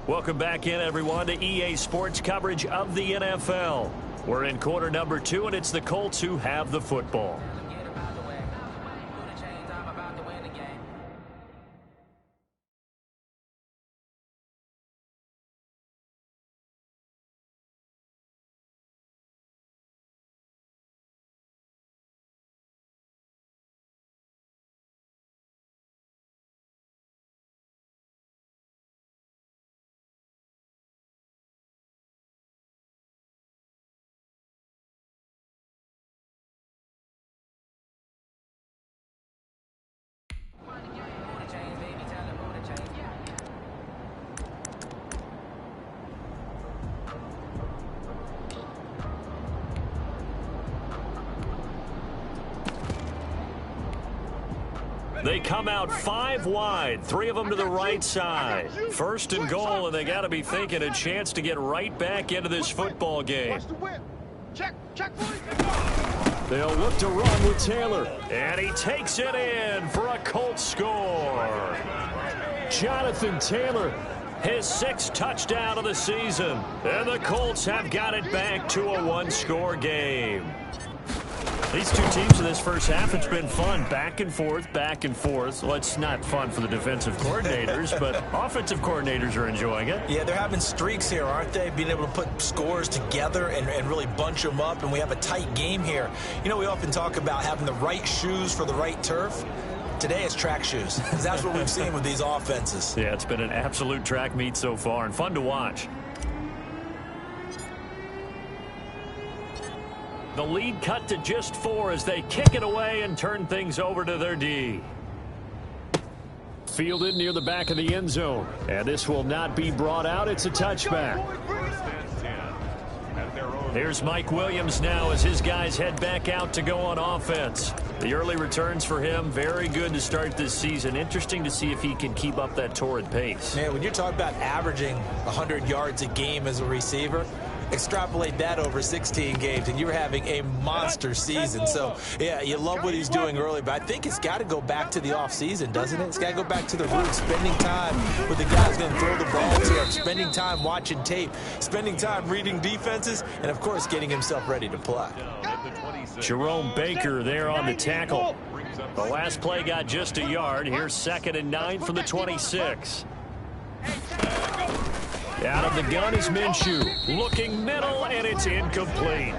Welcome back in, everyone, to EA Sports coverage of the NFL. We're in quarter number 2, and it's the Colts who have the football. They come out 5 wide, 3 of them to the right side. First and goal, and they got to be thinking a chance to get right back into this football game. They'll look to run with Taylor, and he takes it in for a Colts score. Jonathan Taylor, his 6th touchdown of the season, and the Colts have got it back to a 1-score game. These two teams in this first half, it's been fun. Back and forth, back and forth. Well, it's not fun for the defensive coordinators, but offensive coordinators are enjoying it. Yeah, they're having streaks here, aren't they? Being able to put scores together and really bunch them up, and we have a tight game here. You know, we often talk about having the right shoes for the right turf. Today it's track shoes. That's what we've seen with these offenses. Yeah, it's been an absolute track meet so far and fun to watch. The lead cut to just 4 as they kick it away and turn things over to their D. Fielded near the back of the end zone. And this will not be brought out. It's a touchback. Here's Mike Williams now as his guys head back out to go on offense. The early returns for him, very good to start this season. Interesting to see if he can keep up that torrid pace. Man, when you're talking about averaging 100 yards a game as a receiver, extrapolate that over 16 games, and you're having a monster season. So, yeah, you love what he's doing early, but I think it's got to go back to the offseason, doesn't it? It's got to go back to the roots, spending time with the guys going to throw the ball to him, spending time watching tape, spending time reading defenses, and, of course, getting himself ready to play. Jerome Baker there on the tackle. The last play got just a yard. Here's 2nd and 9 from the 26. Out of the gun is Minshew. Looking middle, and it's incomplete.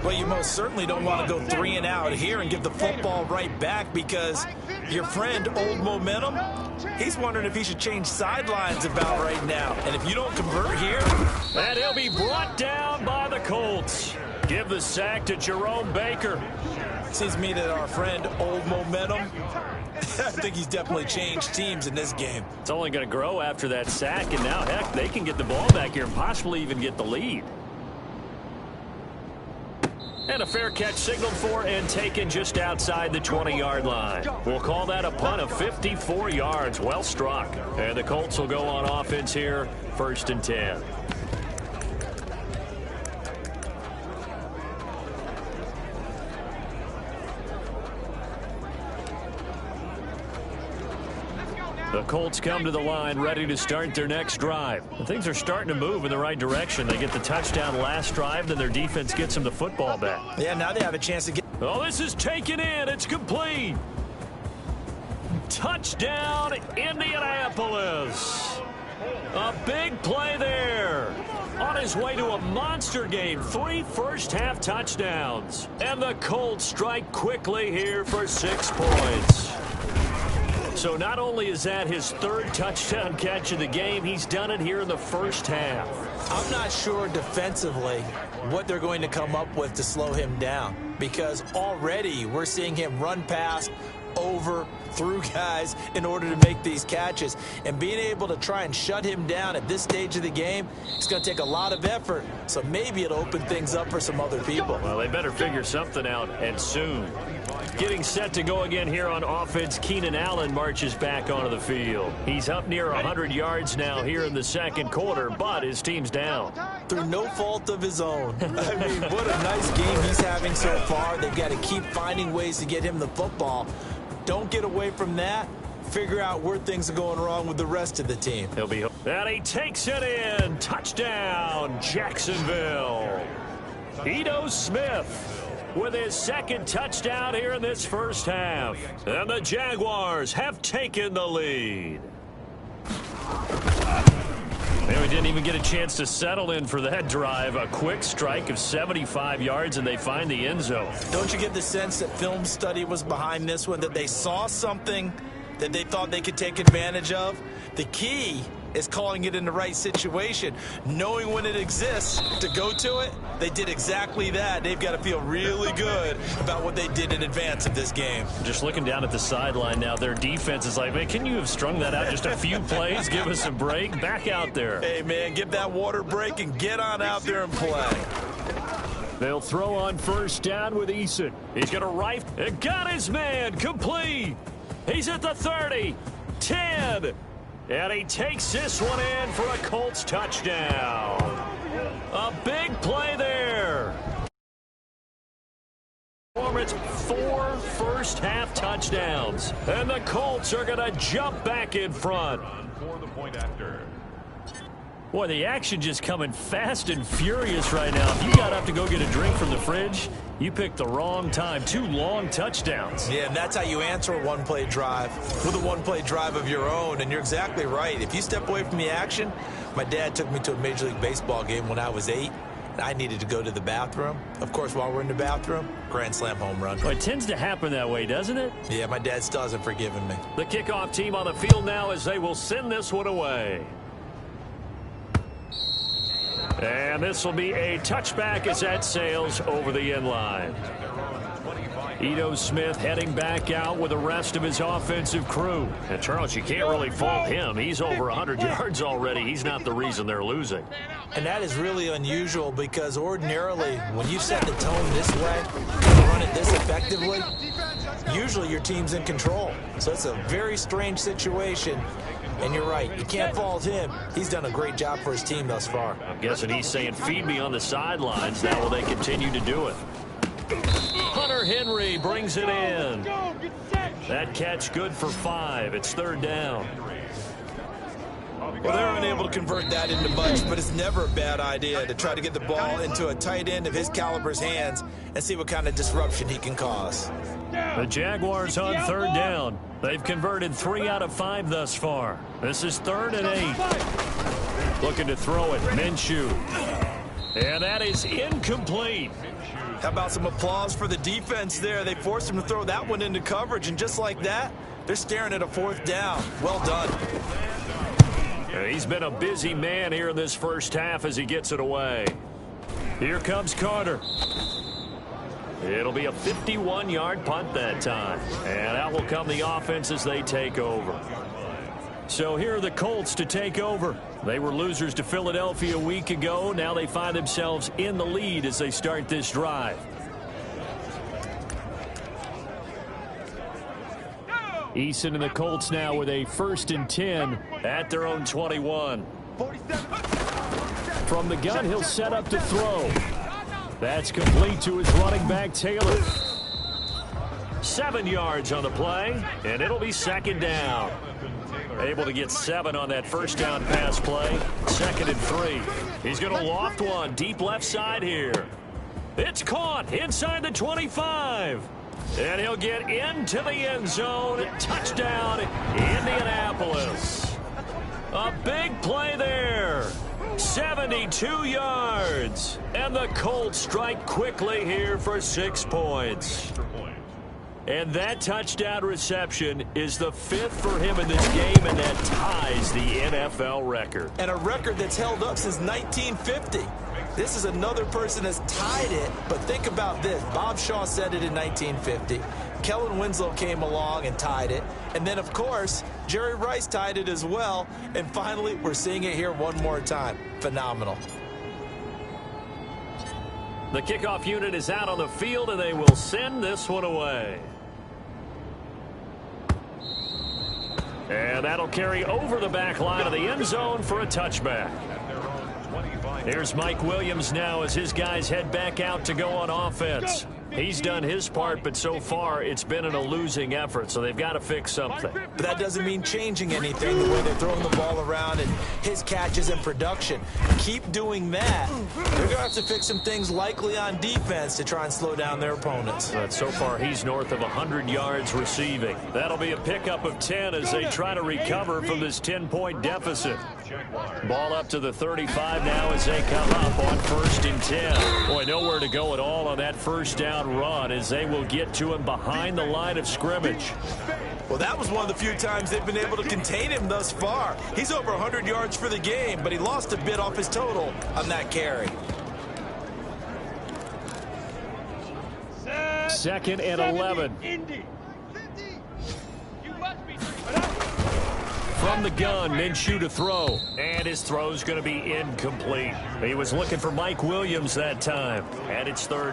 Well, you most certainly don't want to go 3 and out here and give the football right back, because your friend, Old Momentum, he's wondering if he should change sidelines about right now. And if you don't convert here, and he'll be brought down by the Colts. Give the sack to Jerome Baker. Seems to me that our friend, Old Momentum, I think he's definitely changed teams in this game. It's only going to grow after that sack, and now, heck, they can get the ball back here and possibly even get the lead. And a fair catch signaled for and taken just outside the 20-yard line. We'll call that a punt of 54 yards. Well struck. And the Colts will go on offense here, 1st and 10. The Colts come to the line ready to start their next drive. And things are starting to move in the right direction. They get the touchdown last drive, then their defense gets them the football back. Yeah, now they have a chance to get... Oh, this is taken in. It's complete. Touchdown, Indianapolis. A big play there. On his way to a monster game, 3 first-half touchdowns. And the Colts strike quickly here for 6 points. So not only is that his 3rd touchdown catch of the game, he's done it here in the first half. I'm not sure defensively what they're going to come up with to slow him down, because already we're seeing him run past, over, through guys in order to make these catches. And being able to try and shut him down at this stage of the game, it's going to take a lot of effort. So maybe it'll open things up for some other people. Well, they better figure something out, and soon. Getting set to go again here on offense, Keenan Allen marches back onto the field. He's up near 100 yards now here in the 2nd quarter, but his team's down. Through no fault of his own. I mean, what a nice game he's having so far. They've got to keep finding ways to get him the football. Don't get away from that. Figure out where things are going wrong with the rest of the team. He'll be And he takes it in. Touchdown, Jacksonville. Ito Smith with his second touchdown here in this first half. And the Jaguars have taken the lead. And we didn't even get a chance to settle in for that drive. A quick strike of 75 yards, and they find the end zone. Don't you get the sense that film study was behind this one, that they saw something that they thought they could take advantage of? The key is calling it in the right situation, knowing when it exists to go to it. They did exactly that. They've got to feel really good about what they did in advance of this game. Just looking down at the sideline now, their defense is like, man, can you have strung that out just a few plays? Give us a break. Back out there. Hey, man, give that water break and get on out there and play. They'll throw on first down with Eason. He's going to rifle. It got his man. Complete. He's at the 30. 10. And he takes this one in for a Colts touchdown. A big play there. It's 4 first-half touchdowns. And the Colts are going to jump back in front. Boy, the action just coming fast and furious right now. If you got up to go get a drink from the fridge, you picked the wrong time. 2 long touchdowns. Yeah, and that's how you answer a one-play drive, with a one-play drive of your own. And you're exactly right. If you step away from the action, my dad took me to a Major League Baseball game when I was 8. And I needed to go to the bathroom. Of course, while we're in the bathroom, grand slam home run. Well, it tends to happen that way, doesn't it? Yeah, my dad still hasn't forgiven me. The kickoff team on the field now as they will send this one away. And this will be a touchback as that sails over the end line. Ito Smith heading back out with the rest of his offensive crew. And Charles, you can't really fault him. He's over 100 yards already. He's not the reason they're losing. And that is really unusual because ordinarily when you set the tone this way and run it this effectively, usually your team's in control. So it's a very strange situation. And you're right, you can't fault him. He's done a great job for his team thus far. I'm guessing he's saying, feed me on the sidelines. Now will they continue to do it? Hunter Henry brings it in. That catch good for 5. It's 3rd down. Well, they're unable to convert that into much, but it's never a bad idea to try to get the ball into a tight end of his caliber's hands and see what kind of disruption he can cause. The Jaguars on 3rd down. They've converted 3 out of 5 thus far. This is 3rd and 8. Looking to throw it. Minshew. And that is incomplete. How about some applause for the defense there? They forced him to throw that one into coverage, and just like that, they're staring at a 4th down. Well done. He's been a busy man here in this first half as he gets it away. Here comes Carter. It'll be a 51-yard punt that time. And out will come the offense as they take over. So here are the Colts to take over. They were losers to Philadelphia a week ago. Now they find themselves in the lead as they start this drive. Eason and the Colts now with a 1st and 10 at their own 21. From the gun, he'll set up to throw. That's complete to his running back, Taylor. 7 yards on the play, and it'll be 2nd down. Able to get 7 on that first down pass play. 2nd and 3. He's going to loft one deep left side here. It's caught inside the 25. And he'll get into the end zone. Touchdown, Indianapolis. A big play there. 72 yards. And the Colts strike quickly here for 6 points. And that touchdown reception is the 5th for him in this game, and that ties the NFL record. And a record that's held up since 1950. This is another person that's tied it, but think about this. Bob Shaw said it in 1950. Kellen Winslow came along and tied it. And then, of course, Jerry Rice tied it as well. And finally, we're seeing it here one more time. Phenomenal. The kickoff unit is out on the field, and they will send this one away. And that'll carry over the back line of the end zone for a touchback. Here's Mike Williams now as his guys head back out to go on offense. He's done his part, but so far it's been in a losing effort, so they've got to fix something. But that doesn't mean changing anything, the way they're throwing the ball around and his catches and production. Keep doing that. They're going to have to fix some things likely on defense to try and slow down their opponents. But so far he's north of 100 yards receiving. That'll be a pickup of 10 as they try to recover from this 10-point deficit. Ball up to the 35 now as they come up on 1st and 10. Boy, nowhere to go at all on that first down run as they will get to him behind the line of scrimmage. Well, that was one of the few times they've been able to contain him thus far. He's over 100 yards for the game, but he lost a bit off his total on that carry. 2nd and 11. From the gun, Minshew to throw. And his throw's going to be incomplete. He was looking for Mike Williams that time. And it's 3rd